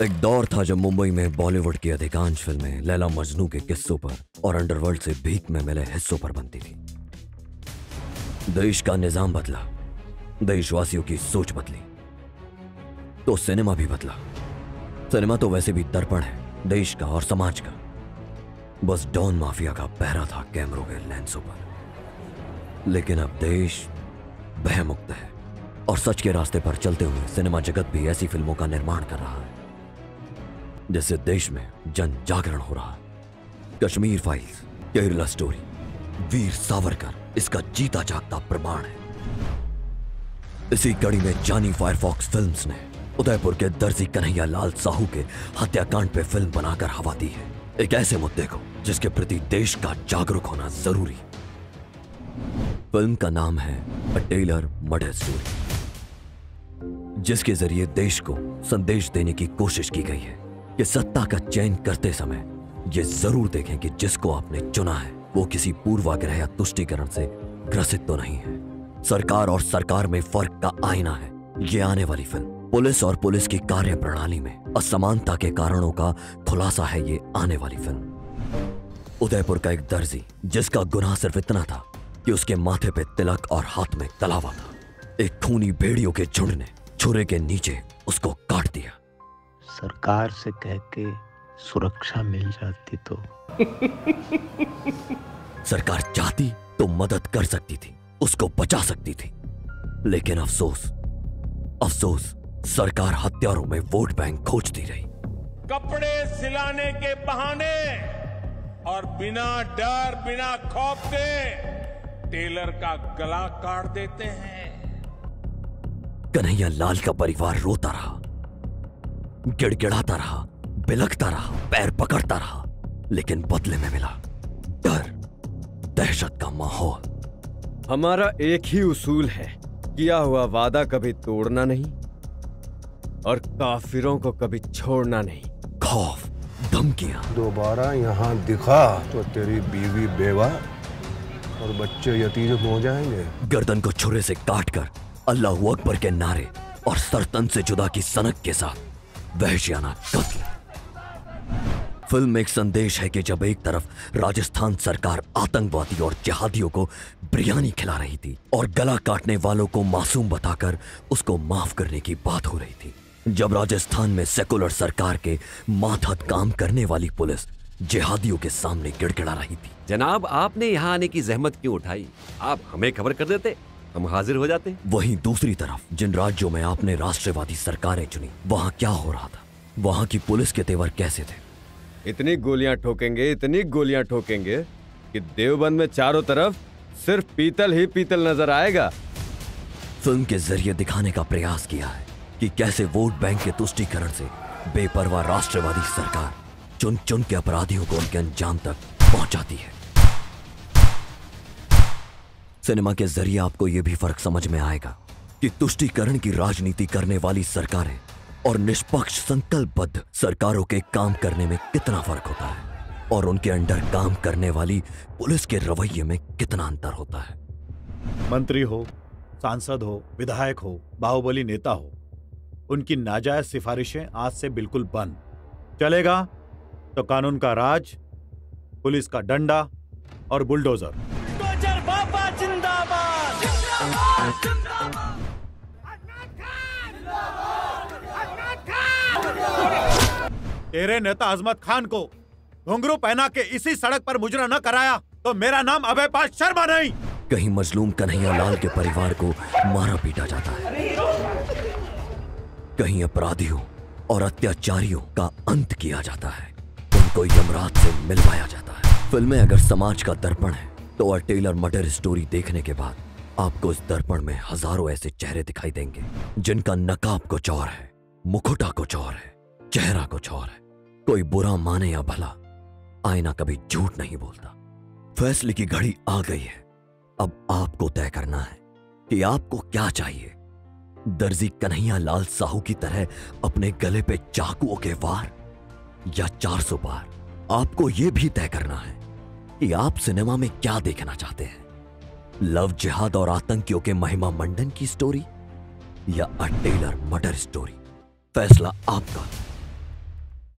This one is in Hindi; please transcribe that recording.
एक दौर था जब मुंबई में बॉलीवुड की अधिकांश फिल्में लैला मजनू के किस्सों पर और अंडरवर्ल्ड से भीख में मिले हिस्सों पर बनती थी। देश का निजाम बदला, देशवासियों की सोच बदली, तो सिनेमा भी बदला। सिनेमा तो वैसे भी दर्पण है देश का और समाज का। बस डॉन माफिया का पहरा था कैमरों के लेंसों पर। लेकिन अब देश भयमुक्त है और सच के रास्ते पर चलते हुए सिनेमा जगत भी ऐसी फिल्मों का निर्माण कर रहा है जिससे देश में जन जागरण हो रहा है। कश्मीर फाइल्स, केरला स्टोरी, वीर सावरकर इसका जीता जागता प्रमाण है। इसी कड़ी में जानी फायरफॉक्स फिल्म्स ने उदयपुर के दर्जी कन्हैया लाल साहू के हत्याकांड पे फिल्म बनाकर हवा दी है, एक ऐसे मुद्दे को जिसके प्रति देश का जागरूक होना जरूरी। फिल्म का नाम है अ टेलर मर्डर स्टोरी, जिसके जरिए देश को संदेश देने की कोशिश की गई है कि सत्ता का चयन करते समय यह जरूर देखें कि जिसको आपने चुना है वो किसी पूर्वाग्रह या तुष्टीकरण से ग्रसित तो नहीं है। सरकार और सरकार में फर्क का आईना है ये आने वाली फिल्म। पुलिस और पुलिस की कार्य प्रणाली में असमानता के कारणों का खुलासा है ये आने वाली फिल्म। उदयपुर का एक दर्जी जिसका गुनाह सिर्फ इतना था कि उसके माथे पे तिलक और हाथ में तलावा था, एक खूनी भेड़ियों के झुंड ने छुरे के नीचे उसको काट दिया। सरकार से कह के सुरक्षा मिल जाती तो सरकार चाहती तो मदद कर सकती थी, उसको बचा सकती थी। लेकिन अफसोस सरकार हत्यारों में वोट बैंक खोजती रही। कपड़े सिलाने के बहाने और बिना डर बिना खौफ के टेलर का गला काट देते हैं। कन्हैया लाल का परिवार रोता रहा, गिड़गिड़ाता रहा, बिलखता रहा, पैर पकड़ता रहा, लेकिन बदले में मिला डर, दहशत का माहौल। हमारा एक ही उसूल है, किया हुआ वादा कभी तोड़ना नहीं और काफिरों को कभी छोड़ना नहीं। खौफ, धमकियां। दोबारा यहाँ दिखा तो तेरी बीवी बेवा और बच्चे यतीम हो जाएंगे। गर्दन को छुरे से काटकर अल्लाह अकबर के नारे और सरतन से जुदा की सनक के साथ वहशियाना कत्ल। फिल्म एक संदेश है कि जब एक तरफ राजस्थान सरकार आतंकवादी और जिहादियों को बिरयानी खिला रही थी और गला काटने वालों को मासूम बताकर उसको माफ करने की बात हो रही थी, जब राजस्थान में सेकुलर सरकार के मातहत काम करने वाली पुलिस जिहादियों के सामने गिड़गिड़ा रही थी। जनाब, आपने यहाँ आने की जहमत क्यों उठाई? आप हमें खबर कर देते, हम हाजिर हो जाते। वहीं दूसरी तरफ जिन राज्यों में आपने राष्ट्रवादी सरकारें चुनी, वहां क्या हो रहा था? वहां की पुलिस के तेवर कैसे थे? इतनी गोलियां ठोकेंगे कि देवबंद में चारों तरफ सिर्फ पीतल ही पीतल नजर आएगा। फिल्म के जरिए दिखाने का प्रयास किया है कि कैसे वोट बैंक के तुष्टीकरण से बेपरवाह राष्ट्रवादी सरकार चुन चुन के अपराधियों को उनके अंजाम तक पहुंचाती है। सिनेमा के जरिए आपको यह भी फर्क समझ में आएगा कि तुष्टीकरण की राजनीति करने वाली सरकारें और निष्पक्ष संकल्पबद्ध सरकारों के काम करने में कितना फर्क होता है और उनके अंडर काम करने वाली पुलिस के रवैये में कितना अंतर होता है। मंत्री हो, सांसद हो, विधायक हो, बाहुबली नेता हो, उनकी नाजायज सिफारिशें आज से बिल्कुल बंद। चलेगा तो कानून का राज, पुलिस का डंडा और बुलडोजर। बाबा जिंदाबाद। तेरे नेता अजमत खान को घुंघरू पहना के इसी सड़क पर मुजरा न कराया तो मेरा नाम अभयपाल शर्मा नहीं। कहीं मजलूम कन्हैया लाल के परिवार को मारा पीटा जाता है, कहीं अपराधियों और अत्याचारियों का अंत किया जाता है, उनको यमराज से मिलवाया जाता है। फिल्में अगर समाज का दर्पण है तो अ टेलर मर्डर स्टोरी देखने के बाद आपको इस दर्पण में हजारों ऐसे चेहरे दिखाई देंगे जिनका नकाब कुछ और है, मुखौटा कुछ और है, चेहरा कुछ और है। कोई बुरा माने या भला, आईना कभी झूठ नहीं बोलता। फैसले की घड़ी आ गई है, अब आपको तय करना है कि आपको क्या चाहिए। दर्जी कन्हैया लाल साहू की तरह अपने गले पे चाकुओं के वार या 400 बार। आपको यह भी तय करना है कि आप सिनेमा में क्या देखना चाहते हैं, लव जिहाद और आतंकियों के महिमा मंडन की स्टोरी या अ टेलर मर्डर स्टोरी। फैसला आपका।